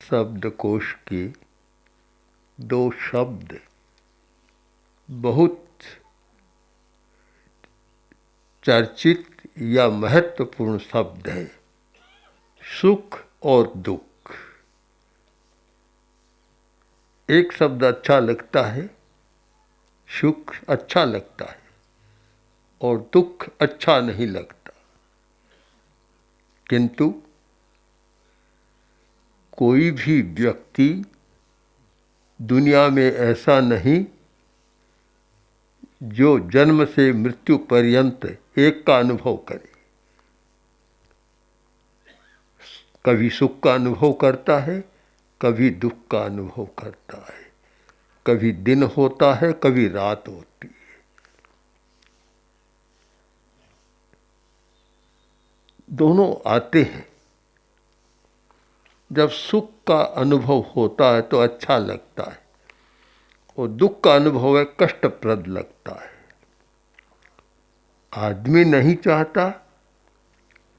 शब्दकोश के दो शब्द बहुत चर्चित या महत्वपूर्ण शब्द हैं, सुख और दुख। एक शब्द अच्छा लगता है, सुख अच्छा लगता है, और दुख अच्छा नहीं लगता। किंतु कोई भी व्यक्ति दुनिया में ऐसा नहीं जो जन्म से मृत्यु पर्यंत एक का अनुभव करे। कभी सुख का अनुभव करता है, कभी दुख का अनुभव करता है, कभी दिन होता है, कभी रात होती है। दोनों आते हैं। जब सुख का अनुभव होता है तो अच्छा लगता है, और दुख का अनुभव है कष्टप्रद लगता है। आदमी नहीं चाहता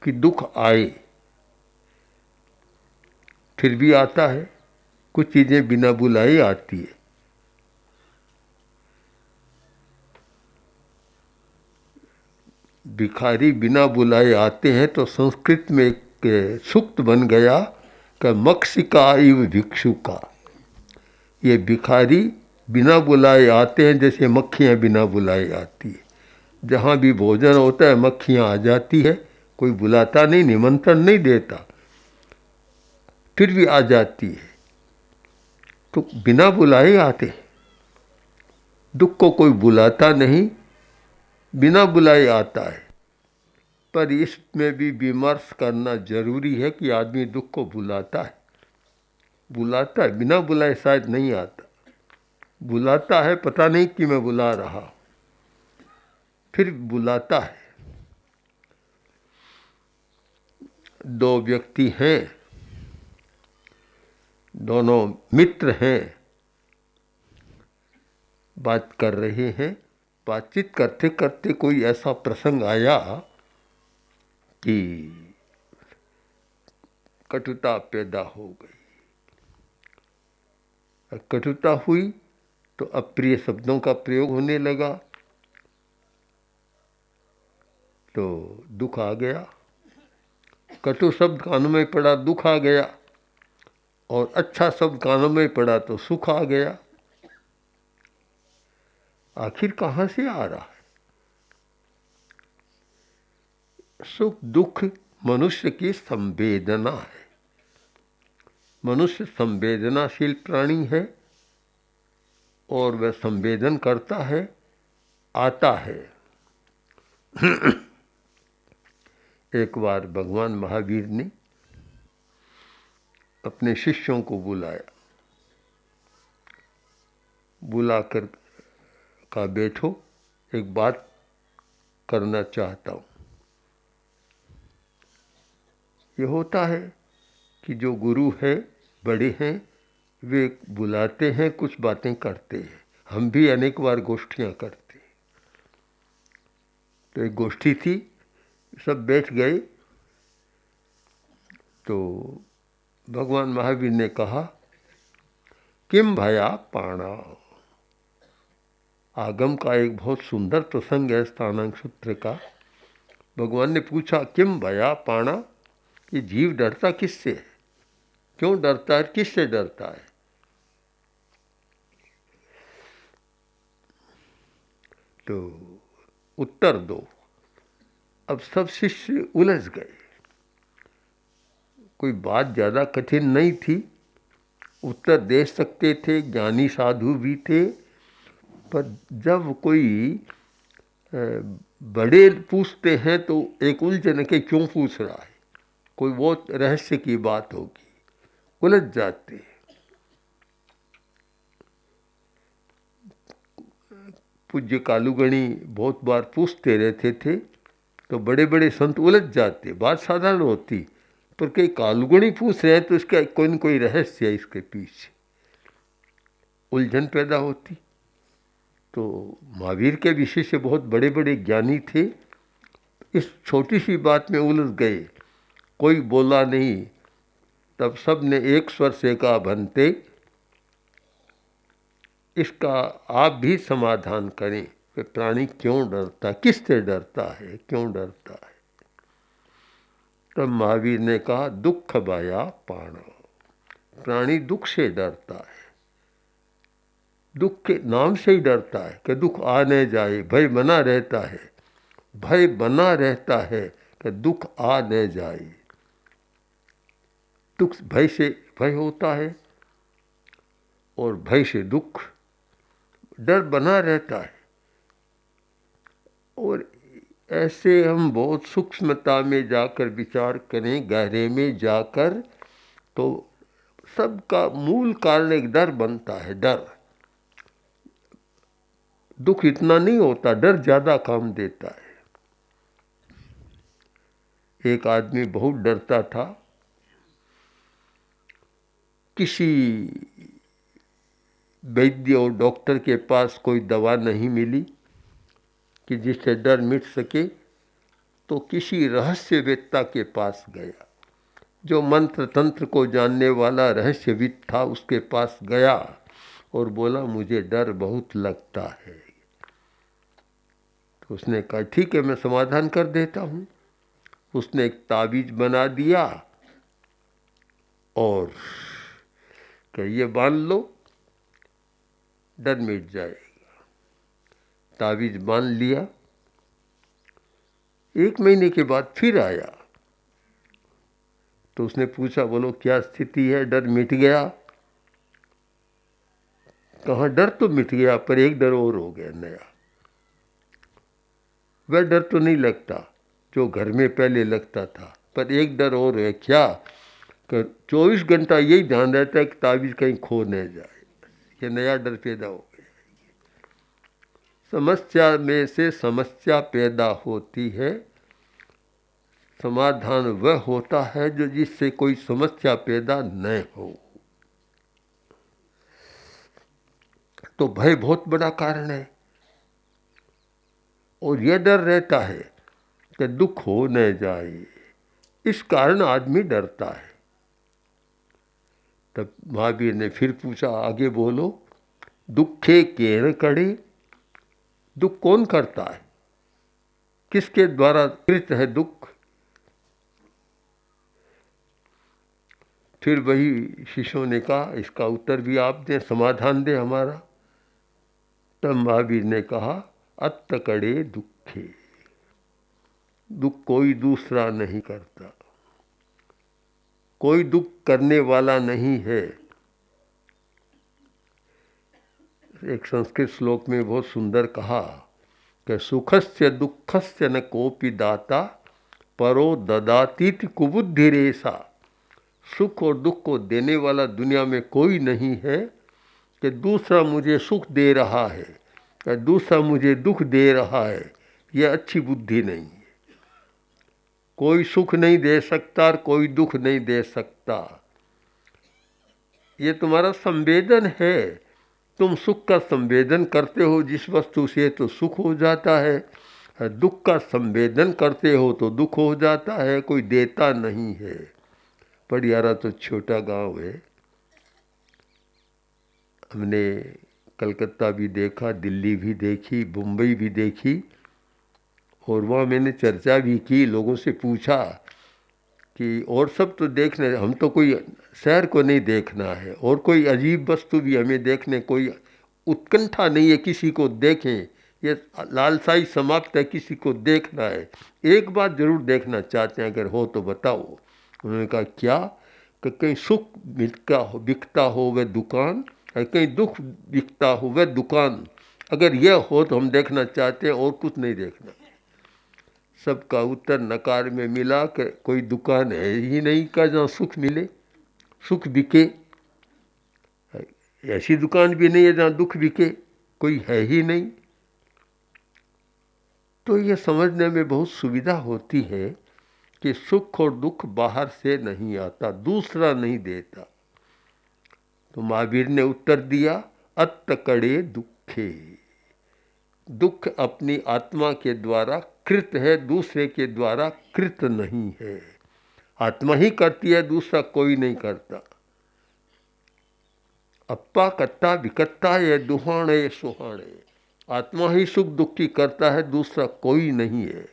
कि दुख आए, फिर भी आता है। कुछ चीजें बिना बुलाए आती है। भिखारी बिना बुलाए आते हैं तो संस्कृत में एक सूक्त बन गया कि मक्षिका इव भिक्षुका। ये भिखारी बिना बुलाए आते हैं जैसे मक्खियाँ बिना बुलाए आती है। जहाँ भी भोजन होता है मक्खियाँ आ जाती है, कोई बुलाता नहीं, निमंत्रण नहीं देता, फिर भी आ जाती है। तो बिना बुलाए आते हैं। दुख को कोई बुलाता नहीं, बिना बुलाए आता है। पर इसमें भी विमर्श करना जरूरी है कि आदमी दुख को बुलाता है। बुलाता है, बिना बुलाए शायद नहीं आता। बुलाता है, पता नहीं कि मैं बुला रहा, फिर बुलाता है। दो व्यक्ति हैं, दोनों मित्र हैं, बात कर रहे हैं। बातचीत करते करते कोई ऐसा प्रसंग आया कि कटुता पैदा हो गई। कटुता हुई तो अप्रिय शब्दों का प्रयोग होने लगा, तो दुख आ गया। कटु शब्द कानों में पड़ा, दुख आ गया, और अच्छा शब्द कानों में पड़ा तो सुख आ गया। आखिर कहाँ से आ रहा है? सुख दुख मनुष्य की संवेदना है। मनुष्य संवेदनाशील प्राणी है, और वह संवेदन करता है, आता है। एक बार भगवान महावीर ने अपने शिष्यों को बुलाया। बुलाकर कहा, बैठो, एक बात करना चाहता हूँ। ये होता है कि जो गुरु है, बड़े हैं, वे बुलाते हैं, कुछ बातें करते हैं। हम भी अनेक बार गोष्ठियाँ करते। तो एक गोष्ठी थी, सब बैठ गए। तो भगवान महावीर ने कहा, किम भया पाणा। आगम का एक बहुत सुंदर प्रसंग है स्थानांक सूत्र का। भगवान ने पूछा, किम भया पाणा, ये जीव डरता किससे है? क्यों डरता है? किससे डरता है? तो उत्तर दो। अब सब शिष्य उलझ गए। कोई बात ज़्यादा कठिन नहीं थी, उत्तर दे सकते थे, ज्ञानी साधु भी थे। पर जब कोई बड़े पूछते हैं तो एक उलझन के क्यों पूछ रहा है, कोई बहुत रहस्य की बात होगी, उलझ जाते। पूज्य कालूगणी बहुत बार पूछते रहते थे, तो बड़े बड़े संत उलझ जाते। बात साधारण होती, पर कई कालूगणी पूछ रहे हैं तो इसका कोई न कोई रहस्य है, इसके पीछे उलझन पैदा होती। तो महावीर के विषय से बहुत बड़े बड़े ज्ञानी थे, इस छोटी सी बात में उलझ गए। कोई बोला नहीं। तब सब ने एक स्वर से कहा, भंते इसका आप भी समाधान करें कि प्राणी क्यों डरता, किससे डरता है, क्यों डरता है। तब महावीर ने कहा, दुख भया पाणव, प्राणी दुख से डरता है, दुख के नाम से ही डरता है कि दुख आ न जाए। भय बना रहता है, भय बना रहता है कि दुख आ न जाए। दुख भय से भय होता है और भय से दुख, डर बना रहता है। और ऐसे हम बहुत सूक्ष्मता में जाकर विचार करें, गहरे में जाकर, तो सबका मूल कारण एक डर बनता है। डर, दुख इतना नहीं होता, डर ज्यादा काम देता है। एक आदमी बहुत डरता था, किसी वैद्य और डॉक्टर के पास कोई दवा नहीं मिली कि जिससे डर मिट सके, तो किसी रहस्यवेत्ता के पास गया, जो मंत्र तंत्र को जानने वाला रहस्यविद था, उसके पास गया और बोला, मुझे डर बहुत लगता है। तो उसने कहा, ठीक है, मैं समाधान कर देता हूँ। उसने एक ताबीज बना दिया और कि ये बांध लो, डर मिट जाएगा। ताबीज बांध लिया। 1 महीने के बाद फिर आया तो उसने पूछा, बोलो क्या स्थिति है, डर मिट गया? कहाँ, डर तो मिट गया पर एक डर और हो गया नया। वह डर तो नहीं लगता जो घर में पहले लगता था, पर एक डर और है। क्या? कि 24 घंटा यही ध्यान रहता है कि ताबीज कहीं खो न जाए। ये नया डर पैदा हो गया। समस्या में से समस्या पैदा होती है, समाधान वह होता है जो जिससे कोई समस्या पैदा न हो। तो भय बहुत बड़ा कारण है और यह डर रहता है कि दुख हो न जाए, इस कारण आदमी डरता है। तब महावीर ने फिर पूछा, आगे बोलो, दुखे केन कड़े, दुख कौन करता है, किसके द्वारा कृत है दुख? फिर वही शिष्यों ने कहा, इसका उत्तर भी आप दें, समाधान दें हमारा। तब महावीर ने कहा, अत्त कड़े दुखे, दुख कोई दूसरा नहीं करता, कोई दुख करने वाला नहीं है। एक संस्कृत श्लोक में बहुत सुंदर कहा कि सुखस्य दुखस्य न कोपि दाता, परो ददातीति कुबुद्धिरेसा। सुख और दुख को देने वाला दुनिया में कोई नहीं है कि दूसरा मुझे सुख दे रहा है या दूसरा मुझे दुख दे रहा है। यह अच्छी बुद्धि नहीं है। कोई सुख नहीं दे सकता और कोई दुख नहीं दे सकता। ये तुम्हारा संवेदन है, तुम सुख का संवेदन करते हो जिस वस्तु से तो सुख हो जाता है, दुख का संवेदन करते हो तो दुख हो जाता है। कोई देता नहीं है। पडियारा तो छोटा गांव है, हमने कलकत्ता भी देखा, दिल्ली भी देखी, मुंबई भी देखी और वहाँ मैंने चर्चा भी की, लोगों से पूछा कि और सब तो देखने, हम तो कोई शहर को नहीं देखना है और कोई अजीब वस्तु भी हमें देखने कोई उत्कंठा नहीं है, किसी को देखें, ये लालसाई समाप्त है, किसी को देखना है। एक बात जरूर देखना चाहते हैं, अगर हो तो बताओ। उन्होंने कहा, क्या? कि कहीं सुख बिकता हो वह दुकान, और कहीं दुख बिकता हो वह दुकान। अगर यह हो तो हम देखना चाहते हैं, और कुछ नहीं देखना। सबका उत्तर नकार में मिला कि कोई दुकान है ही नहीं का जहाँ सुख मिले, सुख बिके। ऐसी दुकान भी नहीं है जहाँ दुख बिके, कोई है ही नहीं। तो ये समझने में बहुत सुविधा होती है कि सुख और दुख बाहर से नहीं आता, दूसरा नहीं देता। तो महावीर ने उत्तर दिया, अत्त कड़े दुखे, दुख अपनी आत्मा के द्वारा कृत है, दूसरे के द्वारा कृत नहीं है। आत्मा ही करती है, दूसरा कोई नहीं करता। अप्पा कत्ता विकत्ता ये दुहाणे सुहाणे, आत्मा ही सुख दुख की करता है, दूसरा कोई नहीं है।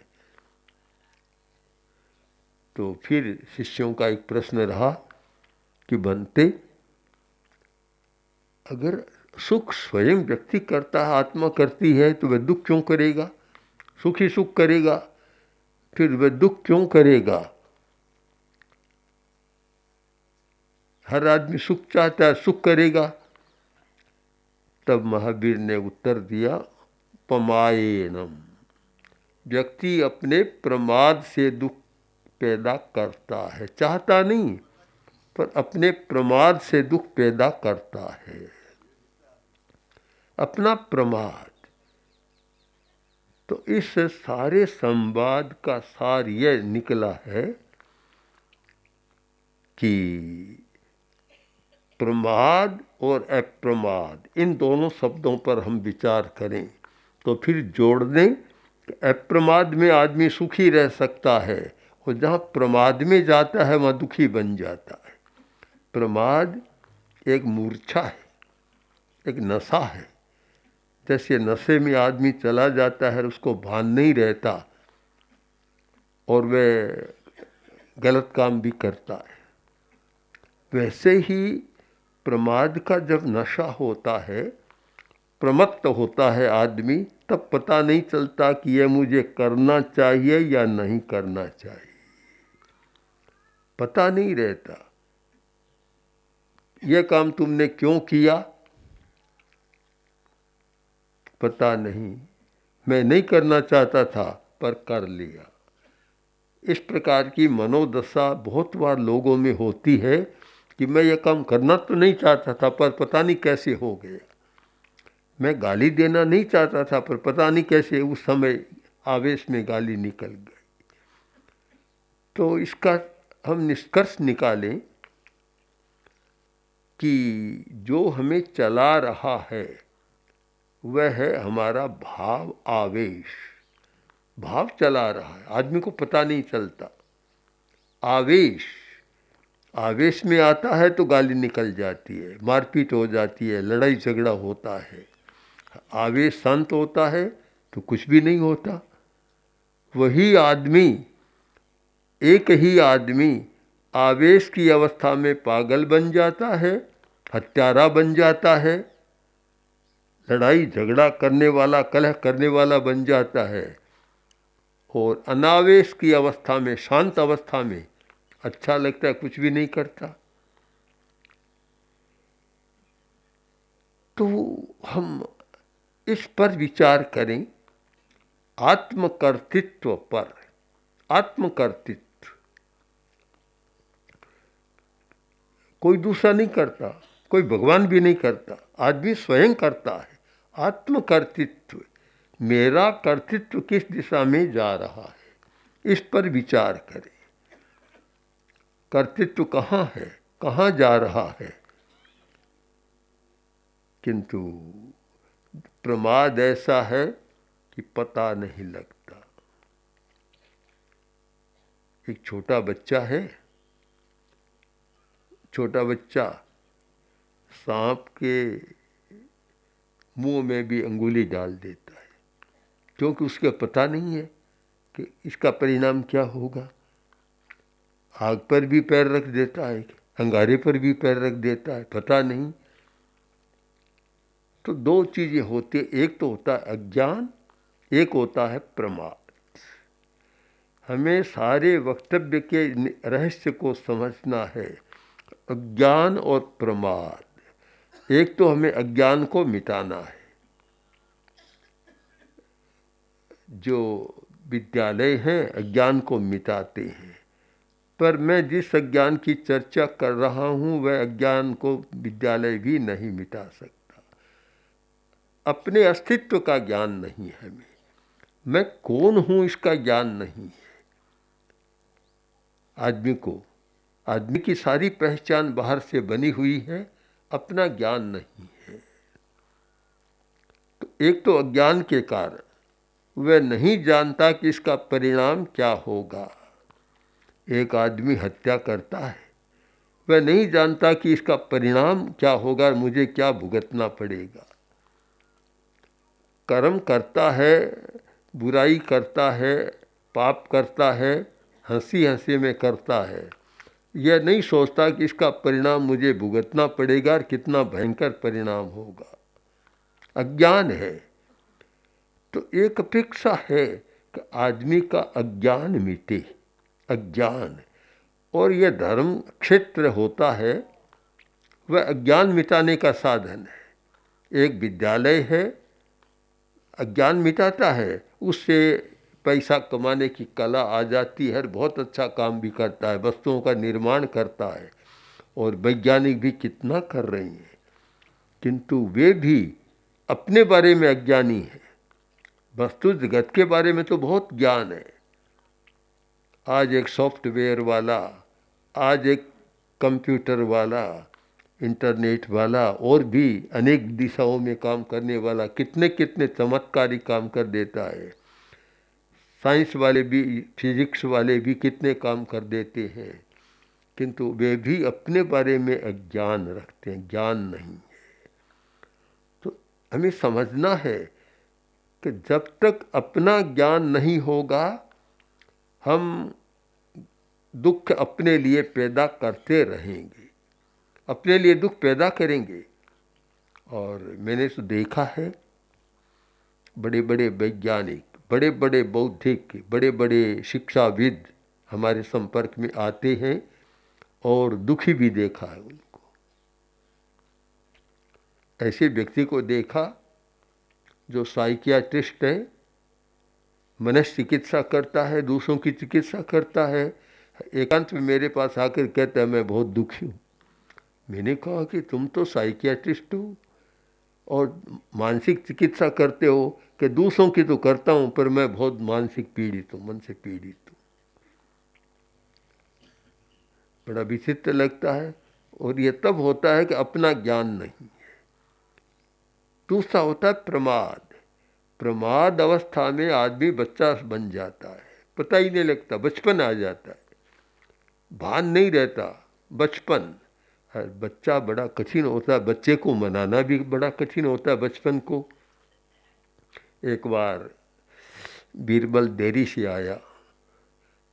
तो फिर शिष्यों का एक प्रश्न रहा कि बनते, अगर सुख स्वयं व्यक्ति करता है, आत्मा करती है, तो वह दुख क्यों करेगा? सुख ही सुख करेगा, फिर वह दुख क्यों करेगा? हर आदमी सुख चाहता है, सुख करेगा। तब महावीर ने उत्तर दिया, पमायेनम, व्यक्ति अपने प्रमाद से दुख पैदा करता है, चाहता नहीं, पर अपने प्रमाद से दुख पैदा करता है। अपना प्रमाद। तो इस सारे संवाद का सार यह निकला है कि प्रमाद और अप्रमाद, इन दोनों शब्दों पर हम विचार करें तो फिर जोड़ दें कि अप्रमाद में आदमी सुखी रह सकता है, और जहाँ प्रमाद में जाता है वहाँ दुखी बन जाता है। प्रमाद एक मूर्छा है, एक नशा है। जैसे नशे में आदमी चला जाता है, उसको भान नहीं रहता और वह गलत काम भी करता है, वैसे ही प्रमाद का जब नशा होता है, प्रमत्त होता है आदमी, तब पता नहीं चलता कि यह मुझे करना चाहिए या नहीं करना चाहिए, पता नहीं रहता। यह काम तुमने क्यों किया? पता नहीं, मैं नहीं करना चाहता था पर कर लिया। इस प्रकार की मनोदशा बहुत बार लोगों में होती है कि मैं यह काम करना तो नहीं चाहता था पर पता नहीं कैसे हो गया। मैं गाली देना नहीं चाहता था पर पता नहीं कैसे उस समय आवेश में गाली निकल गई। तो इसका हम निष्कर्ष निकालें कि जो हमें चला रहा है वह है हमारा भाव, आवेश। भाव चला रहा है, आदमी को पता नहीं चलता। आवेश, आवेश में आता है तो गाली निकल जाती है, मारपीट हो जाती है, लड़ाई झगड़ा होता है। आवेश शांत होता है तो कुछ भी नहीं होता। वही आदमी, एक ही आदमी आवेश की अवस्था में पागल बन जाता है, हत्यारा बन जाता है, लड़ाई झगड़ा करने वाला, कलह करने वाला बन जाता है, और अनावेश की अवस्था में, शांत अवस्था में अच्छा लगता है, कुछ भी नहीं करता। तो हम इस पर विचार करें, आत्मकर्तृत्व पर। आत्मकर्तृत्व कोई दूसरा नहीं करता, कोई भगवान भी नहीं करता, आदमी स्वयं करता है। आत्मकर्तृत्व, मेरा कर्तृत्व किस दिशा में जा रहा है, इस पर विचार करें। कर्तृत्व कहाँ है, कहाँ जा रहा है? किंतु प्रमाद ऐसा है कि पता नहीं लगता। एक छोटा बच्चा है, छोटा बच्चा सांप के मुंह में भी अंगुली डाल देता है, क्योंकि उसको पता नहीं है कि इसका परिणाम क्या होगा। आग पर भी पैर रख देता है, अंगारे पर भी पैर रख देता है, पता नहीं। तो दो चीजें होती है, एक तो होता है अज्ञान, एक होता है प्रमाद। हमें सारे वक्तव्य के रहस्य को समझना है, अज्ञान और प्रमाद। एक तो हमें अज्ञान को मिटाना है। जो विद्यालय हैं अज्ञान को मिटाते हैं, पर मैं जिस अज्ञान की चर्चा कर रहा हूँ वह अज्ञान को विद्यालय भी नहीं मिटा सकता। अपने अस्तित्व का ज्ञान नहीं है, मैं कौन हूँ इसका ज्ञान नहीं है आदमी को। आदमी की सारी पहचान बाहर से बनी हुई है, अपना ज्ञान नहीं है। तो एक तो अज्ञान के कारण वह नहीं जानता कि इसका परिणाम क्या होगा। एक आदमी हत्या करता है, वह नहीं जानता कि इसका परिणाम क्या होगा, मुझे क्या भुगतना पड़ेगा। कर्म करता है, बुराई करता है, पाप करता है, हंसी हंसी में करता है, यह नहीं सोचता कि इसका परिणाम मुझे भुगतना पड़ेगा और कितना भयंकर परिणाम होगा। अज्ञान है। तो एक अपेक्षा है कि आदमी का अज्ञान मिटे, अज्ञान। और यह धर्म क्षेत्र होता है, वह अज्ञान मिटाने का साधन है। एक विद्यालय है, अज्ञान मिटाता है, उससे पैसा कमाने की कला आ जाती है, बहुत अच्छा काम भी करता है, वस्तुओं का निर्माण करता है, और वैज्ञानिक भी कितना कर रहे हैं, किंतु वे भी अपने बारे में अज्ञानी हैं। वस्तु जगत के बारे में तो बहुत ज्ञान है। आज एक सॉफ्टवेयर वाला, आज एक कंप्यूटर वाला, इंटरनेट वाला, और भी अनेक दिशाओं में काम करने वाला कितने कितने चमत्कारी काम कर देता है। साइंस वाले भी, फिजिक्स वाले भी कितने काम कर देते हैं, किंतु वे भी अपने बारे में अज्ञान रखते हैं, ज्ञान नहीं है। तो हमें समझना है कि जब तक अपना ज्ञान नहीं होगा, हम दुख अपने लिए पैदा करते रहेंगे, अपने लिए दुख पैदा करेंगे। और मैंने तो देखा है, बड़े बड़े वैज्ञानिक, बड़े बड़े बौद्धिक, बड़े बड़े शिक्षाविद हमारे संपर्क में आते हैं, और दुखी भी देखा है उनको। ऐसे व्यक्ति को देखा जो साइकियाट्रिस्ट है, मनस चिकित्सा करता है, दूसरों की चिकित्सा करता है, एकांत में मेरे पास आकर कहता है मैं बहुत दुखी हूँ। मैंने कहा कि तुम तो साइकियाट्रिस्ट हो और मानसिक चिकित्सा करते हो, कि दूसरों की तो करता हूँ पर मैं बहुत मानसिक पीड़ित हूँ, मन से पीड़ित हूँ। बड़ा विचित्र लगता है। और ये तब होता है कि अपना ज्ञान नहीं है। दूसरा होता है प्रमाद। प्रमाद अवस्था में आदमी बच्चा बन जाता है, पता ही नहीं लगता, बचपन आ जाता है, भान नहीं रहता, बचपन। बच्चा बड़ा कठिन होता है, बच्चे को मनाना भी बड़ा कठिन होता है बचपन को। एक बार बीरबल देरी से आया,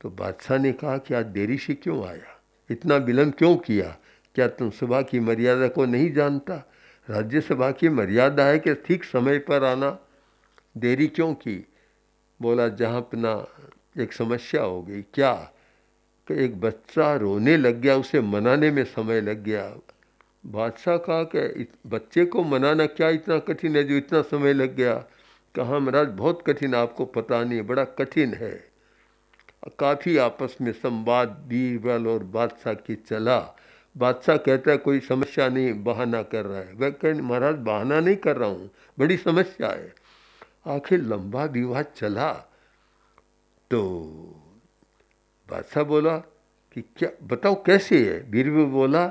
तो बादशाह ने कहा कि आज देरी से क्यों आया, इतना विलंब क्यों किया, क्या तुम सभा की मर्यादा को नहीं जानता? राज्यसभा की मर्यादा है कि ठीक समय पर आना, देरी क्यों की? बोला जहाँ अपना एक समस्या हो गई। क्या? कि एक बच्चा रोने लग गया, उसे मनाने में समय लग गया। बादशाह कहा कि बच्चे को मनाना क्या इतना कठिन है जो इतना समय लग गया? कहा महाराज बहुत कठिन, आपको पता नहीं, बड़ा कठिन है। काफ़ी आपस में संवाद बीरबल और बादशाह की चला। बादशाह कहता है कोई समस्या नहीं, बहाना कर रहा है। वह कह महाराज बहाना नहीं कर रहा हूँ, बड़ी समस्या है। आखिर लंबा विवाद चला, तो बादशाह बोला कि क्या बताओ कैसे है? बीरबल बोला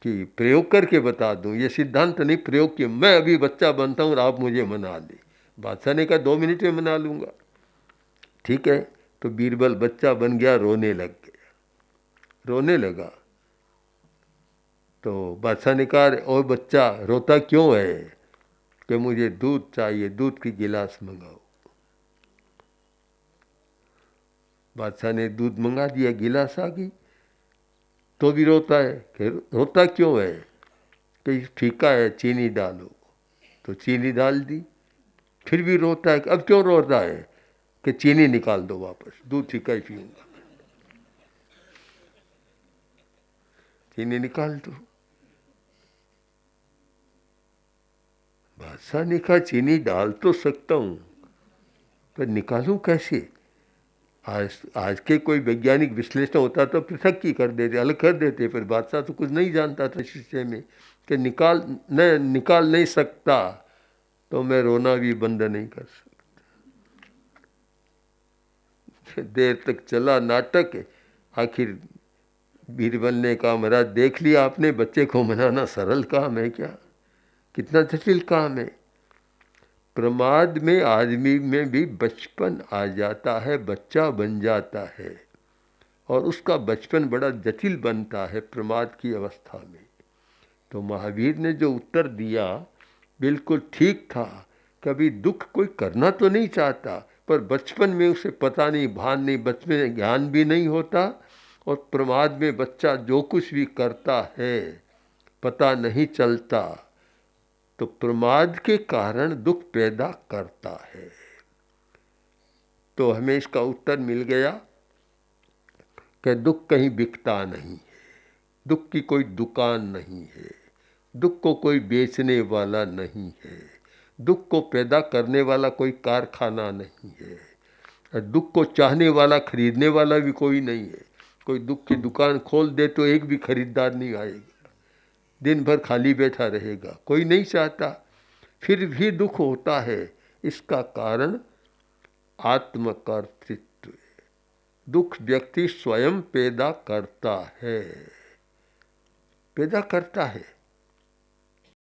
कि प्रयोग करके बता दूं, ये सिद्धांत नहीं, प्रयोग किए, मैं अभी बच्चा बनता हूँ और आप मुझे मना दे। बादशाह ने कहा 2 मिनट में मना लूँगा। ठीक है। तो बीरबल बच्चा बन गया, रोने लग गया, रोने लगा। तो बादशाह ने कहा और बच्चा रोता क्यों है? कि मुझे दूध चाहिए, दूध की गिलास मंगाओ। बादशाह ने दूध मंगा दिया, गिलास आ गई, तो भी रोता है। कि रोता क्यों है? कि फीका है, चीनी डालो। तो चीनी डाल दी, फिर भी रोता है। अब क्यों रोता है? कि चीनी निकाल दो वापस, दूध फीका ही पीऊंगा। चीनी निकाल दो। बादशाह ने कहा चीनी डाल तो सकता हूँ, पर निकालूं कैसे? आज के कोई वैज्ञानिक विश्लेषण होता तो पृथक ही कर देते, अलग कर देते, पर बादशाह तो कुछ नहीं जानता था इस विषय में कि निकाल नहीं सकता, तो मैं रोना भी बंद नहीं कर सकता। देर तक चला नाटक। आखिर बीरबल ने कहा महाराज देख लिया आपने, बच्चे को मनाना सरल काम है क्या, कितना जटिल काम है। प्रमाद में आदमी में भी बचपन आ जाता है, बच्चा बन जाता है, और उसका बचपन बड़ा जटिल बनता है प्रमाद की अवस्था में। तो महावीर ने जो उत्तर दिया बिल्कुल ठीक था। कभी दुख कोई करना तो नहीं चाहता, पर बचपन में उसे पता नहीं, भान नहीं, बचपन में ज्ञान भी नहीं होता, और प्रमाद में बच्चा जो कुछ भी करता है पता नहीं चलता, तो प्रमाद के कारण दुख पैदा करता है। तो हमें इसका उत्तर मिल गया कि दुख कहीं बिकता नहीं है, दुख की कोई दुकान नहीं है, दुख को कोई बेचने वाला नहीं है, दुख को पैदा करने वाला कोई कारखाना नहीं है, और दुख को चाहने वाला खरीदने वाला भी कोई नहीं है। कोई दुख की दुकान खोल दे तो एक भी खरीदार नहीं आएगा, दिन भर खाली बैठा रहेगा, कोई नहीं चाहता। फिर भी दुख होता है, इसका कारण आत्मकर्तृत्व है। दुख व्यक्ति स्वयं पैदा करता है, पैदा करता है।